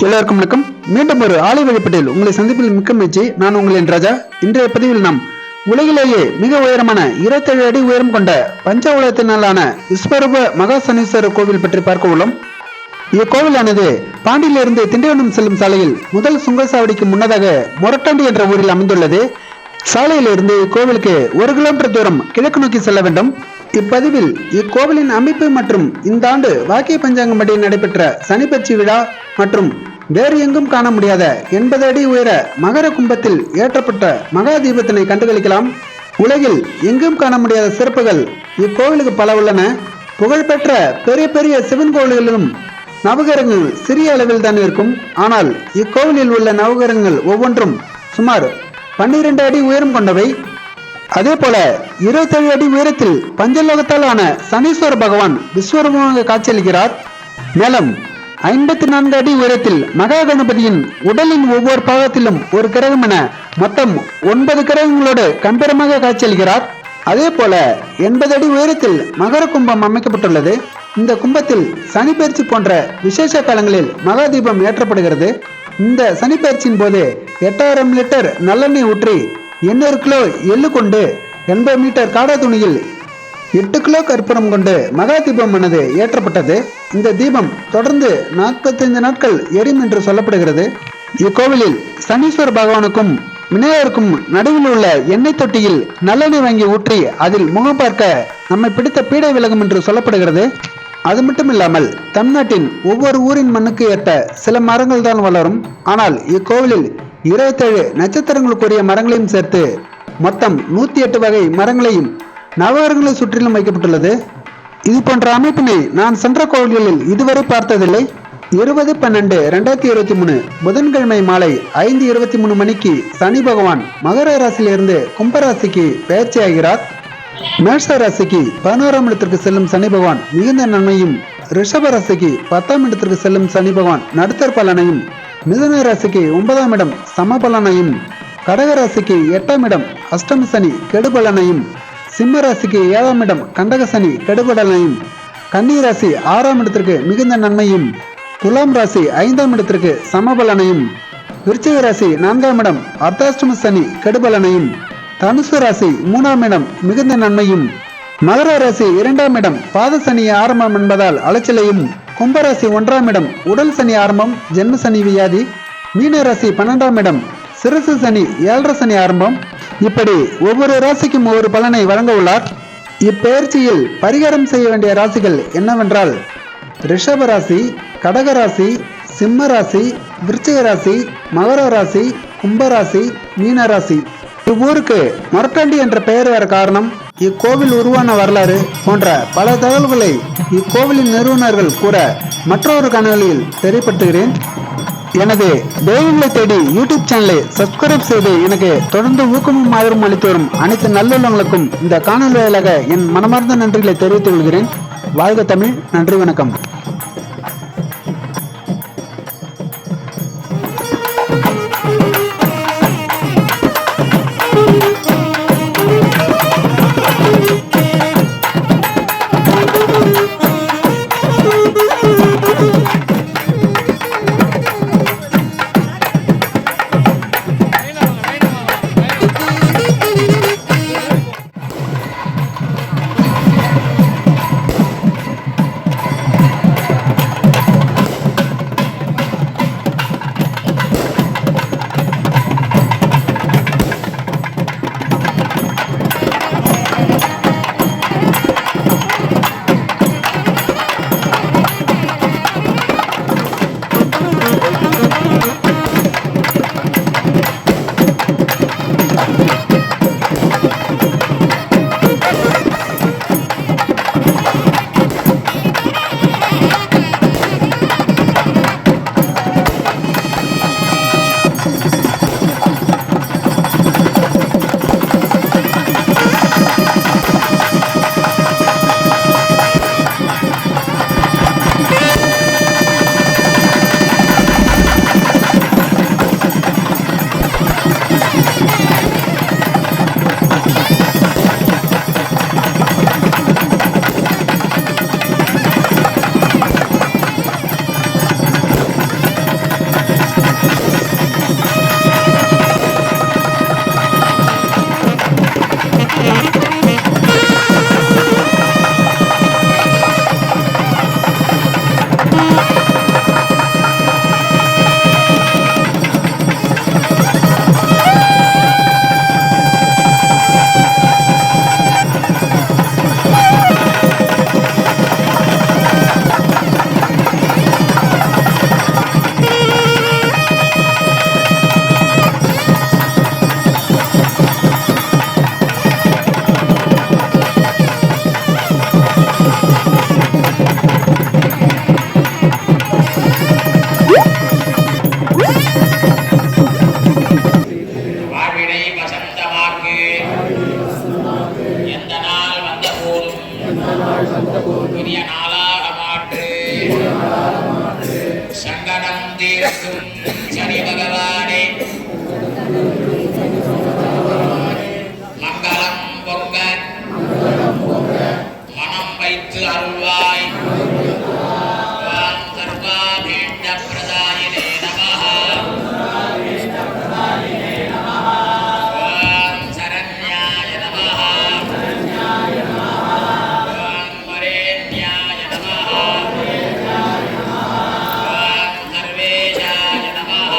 எல்லாருக்கும் வணக்கம். மீண்டும் ஒரு ஆலை வழிபட்டில் உங்களை சந்திப்பில் மிக்க மகிழ்ச்சி. நான் உங்களின் ராஜா. இன்றைய பதிவில் நாம் உலகிலேயே மிக உயரமான 27 அடி உயரம் கொண்ட பஞ்ச விஸ்வரூப மகா சனீஸ்வரர் கோவில் பற்றி பார்க்க உள்ளோம். இக்கோவிலானது பாண்டியிலிருந்து திண்டிவனம் செல்லும் சாலையில் முதல் சுங்கசாவடிக்கு முன்னதாக மொரட்டாண்டி என்ற ஊரில் அமைந்துள்ளது. சாலையிலிருந்து இக்கோவிலுக்கு 1 கிலோமீட்டர் தூரம் கிழக்கு நோக்கி செல்ல வேண்டும். இப்பதிவில் இக்கோவிலின் அமைப்பு மற்றும் இந்த ஆண்டு வாக்கிய பஞ்சாங்கம்படி நடைபெற்ற சனிப்பெயர்ச்சி விழா மற்றும் வேறு எங்கும் காண முடியாத 80 அடி உயர மகர கும்பத்தில் ஏற்றப்பட்ட மகா தீபத்தினை கண்டுகளிக்கலாம். உலகில் எங்கும் காண முடியாத சிறப்புகள் இக்கோவிலுக்கு பல உள்ளன. புகழ்பெற்ற பெரிய பெரிய சிவன் கோவில்களிலும் நவகிரகங்கள் சிறிய அளவில் தான் இருக்கும். ஆனால் இக்கோவிலில் உள்ள நவகிரகங்கள் ஒவ்வொன்றும் சுமார் 12 அடி உயரம் கொண்டவை. அதே போல 27 அடி உயரத்தில் பஞ்சலோகத்தால் ஆன சனீஸ்வர பகவான் விஸ்வரூபமாக காட்சியளிக்கிறார். மேலும் 54 அடி உயரத்தில் மகா கணபதியின் உடலின் ஒவ்வொரு பாகத்திலும் ஒரு கிரகம் என மொத்தம் 9 கிரகங்களோடு கம்பீரமாக காட்சியளிக்கிறார். அதே போல 80 அடி உயரத்தில் மகர கும்பம் அமைக்கப்பட்டுள்ளது. இந்த கும்பத்தில் சனிப்பெயர்ச்சி போன்ற விசேஷ காலங்களில் மகா தீபம் ஏற்றப்படுகிறது. இந்த சனிப்பெயர்ச்சியின் போது 8000 லிட்டர் நல்லெண்ணெய் ஊற்றி 800 கிலோ எள்ளு கொண்டு 80 மீட்டர் காடா துணியில் 8 கிலோ கற்பூரம் கொண்டு மகா தீபம் ஆனது ஏற்றப்பட்டது. இந்த தீபம் தொடர்ந்து 45 நாட்கள் எரியும் என்று சொல்லப்படுகிறது. இக்கோவிலில் சனீஸ்வர பகவானுக்கும் விநாயகருக்கும் நடுவில் உள்ள எண்ணெய் தொட்டியில் நல்லெண்ணெய் வாங்கி ஊற்றி அதில் முகம் பார்க்க நம்மை பிடித்த பீடை விலகும் என்று சொல்லப்படுகிறது. அது மட்டும் இல்லாமல் தமிழ்நாட்டின் ஒவ்வொரு ஊரின் மண்ணுக்கு ஏற்ற சில மரங்கள் தான் வளரும். ஆனால் இக்கோவிலில் 27 நட்சத்திரங்களுக்குரிய மரங்களையும் சேர்த்து மொத்தம் 108 வகை மரங்களையும் நவகிரகங்களை சுற்றிலும் வைக்கப்பட்டுள்ளது. இது போன்ற அமைப்பினை நான் சென்ற கோவில்களில் இதுவரை பார்த்ததில்லை. 20/12/2023 புதன்கிழமை மாலை 5:23 மணிக்கு சனி பகவான் மகர ராசியிலிருந்து கும்பராசிக்கு பெயர்ச்சி ஆகிறார். மேஷ ராசிக்கு 11ஆம் இடத்திற்கு செல்லும் சனி பகவான் மிகுந்த நன்மையும், ரிஷப ராசிக்கு 10ஆம் இடத்திற்கு செல்லும் சனி பகவான் நடுத்தர பலனையும், மிதுன ராசிக்கு 9ஆம் இடம் சம பலனையும், கடக ராசிக்கு 8ஆம் இடம் அஷ்டம சனி கெடுபலனையும், சிம்ம ராசிக்கு 7ஆம் இடம் கண்டக சனி கெடுபலனையும், கன்னி ராசி 6ஆம் இடத்திற்கு மிகுந்த நன்மையும், துலாம் ராசி 5ஆம் இடத்திற்கு சமபலனையும், விருச்சிக ராசி 4ஆம் இடம் அர்த்தாஷ்டம சனி கெடுபலனையும், தனுசு ராசி 3ஆம் இடம் மிகுந்த நன்மையும், மகர ராசி 2ஆம் இடம் பாத சனி ஆரம்பம் என்பதால் அலைச்சலையும், கும்பராசி 1ஆம் இடம் உடல் சனி ஆரம்பம் ஜென்ம சனி வியாதி, மீன ராசி 12ஆம் இடம் சிரசு சனி 7.5 சனி ஆரம்பம். இப்படி ஒவ்வொரு ராசிக்கும் ஒவ்வொரு பலனை வழங்க உள்ளார். இப்பெயர்ச்சியில் பரிகாரம் செய்ய வேண்டிய ராசிகள் என்னவென்றால் ரிஷப ராசி, கடக ராசி, சிம்ம ராசி, விருச்சிக ராசி, மகர ராசி, கும்பராசி, மீன ராசி. இவ்வூருக்கு மொரட்டாண்டி என்ற பெயர் வர காரணம் இக்கோவில் உருவான வரலாறு போன்ற பல தகவல்களை இக்கோவிலின் நிறுவனர்கள் கூற மற்றொரு காணொலியில் தெரியப்படுத்துகிறேன். எனது தெய்வங்களை தேடி யூடியூப் சேனலை சப்ஸ்கிரைப் செய்து எனக்கு தொடர்ந்து ஊக்கமும் ஆதரவும் அளித்து வரும் அனைத்து நல்லுள்ளவங்களுக்கும் இந்த காணொலி வாயிலாக என் மனமார்ந்த நன்றிகளை தெரிவித்துக் கொள்கிறேன். வாழ்க தமிழ். நன்றி, வணக்கம். சனி பகவானே மங்களம் பொங்க மனம் வைத்து அருள்வாய். ஓம் சர்வாபீஷ்ட பிரதாயினே நமः. ஓம் சரண்யாய நமः. ஓம் வரேண்யாய நமः. ஓம் சர்வேஷாய நமः.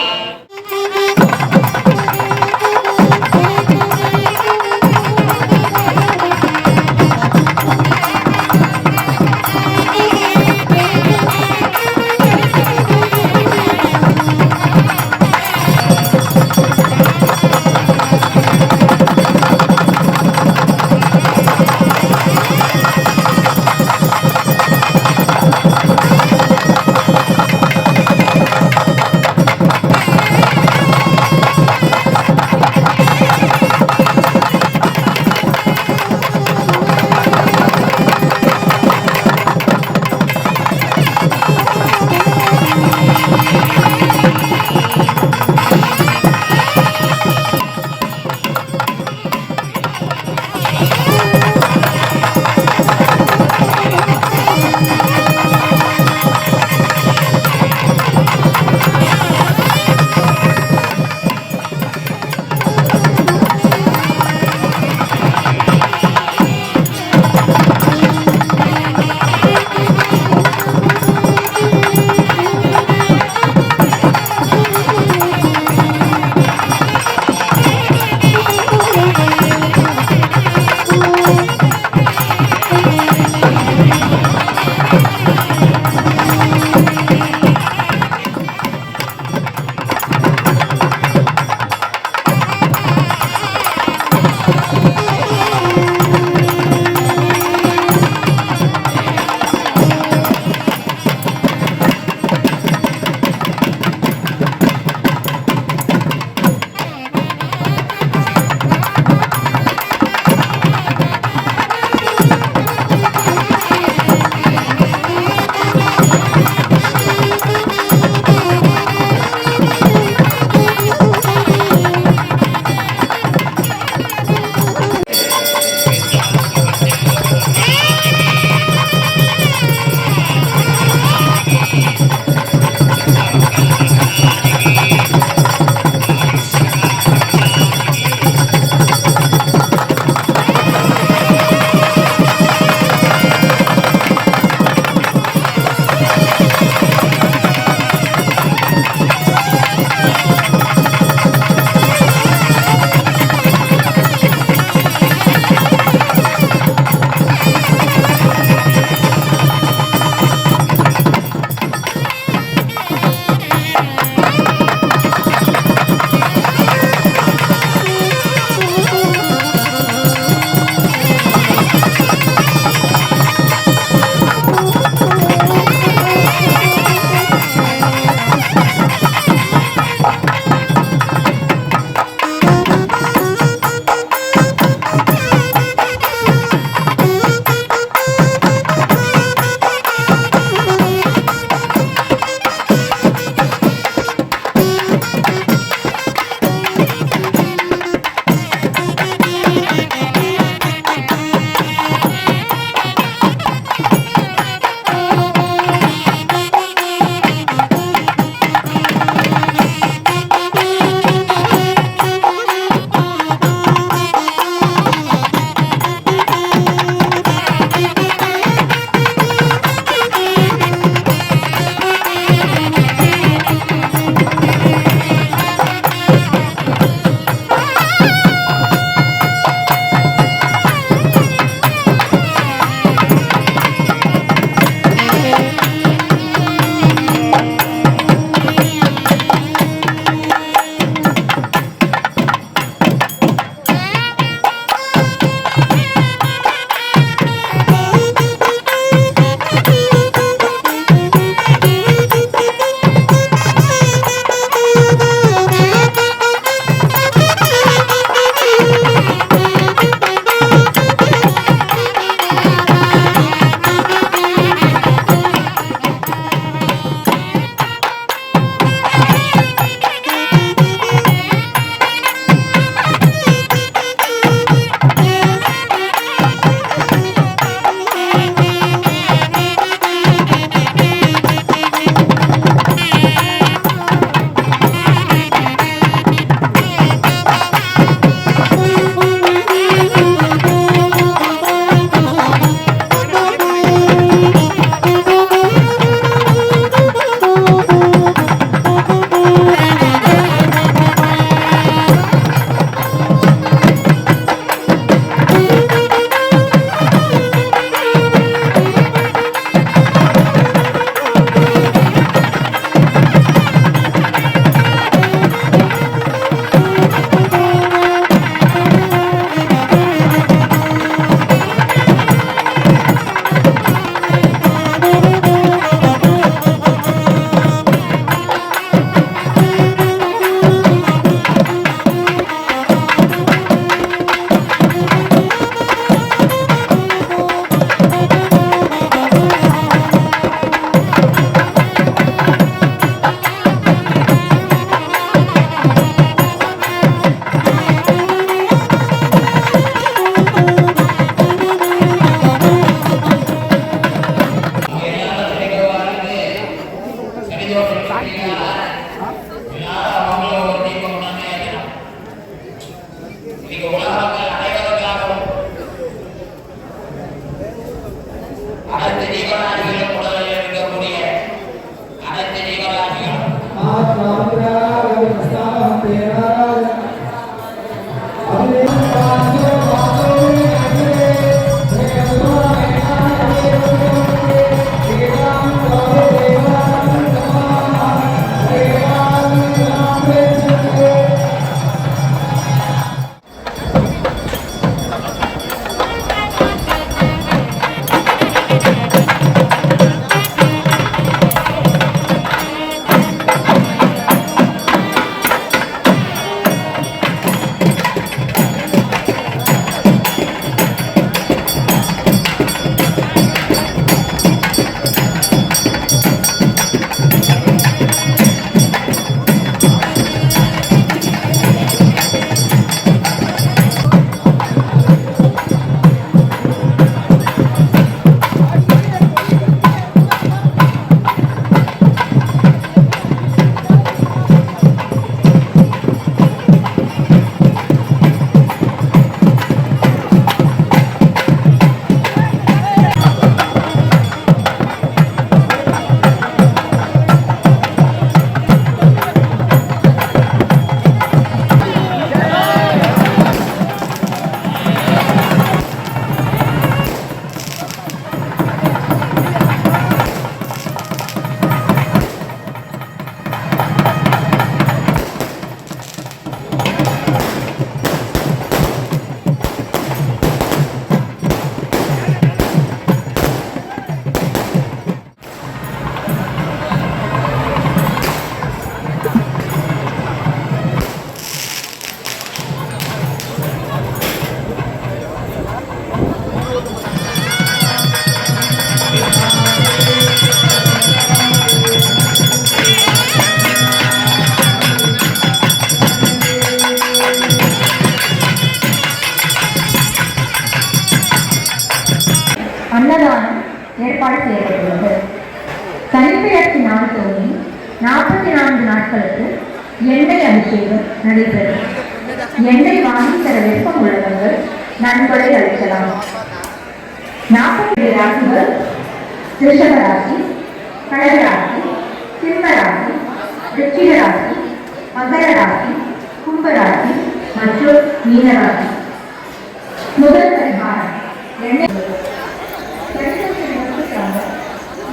4 நாட்களுக்கு எண்ணெய் அபிஷேகம் நடைபெறும். எண்ணெய் வாங்கி தர விருப்பம் உள்ளவர்கள் நன்கொடை அளிக்கலாம். 40 ராசிகள் ரிஷப ராசி, கடக ராசி, சிம்ம ராசி, விருச்சிக ராசி, மகர ராசி, கும்ப ராசி மற்றும் மீன ராசி. முதல் பரிகாரம் எண்ணெய்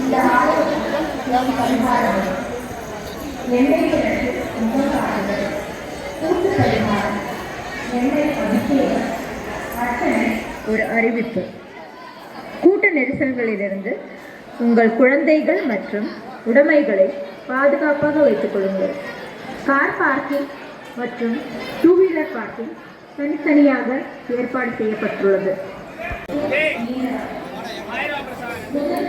இந்த ஆலோசனை பரிகாரம் எண்ணெய் கிணற்று முகம் காட்டுதல், கூட்டு பரிகாரம் எண்ணெய் அபிஷேகம் அர்ச்சனை. ஒரு அறிவிப்பு: கூட்ட நெரிசல்களிலிருந்து உங்கள் குழந்தைகள் மற்றும் உடைமைகளை பாதுகாப்பாக வைத்துக் கொள்ளுங்கள். கார் பார்க்கிங் மற்றும் 2 வீலர் பார்க்கிங் தனித்தனியாக ஏற்பாடு செய்யப்பட்டுள்ளது. முதல்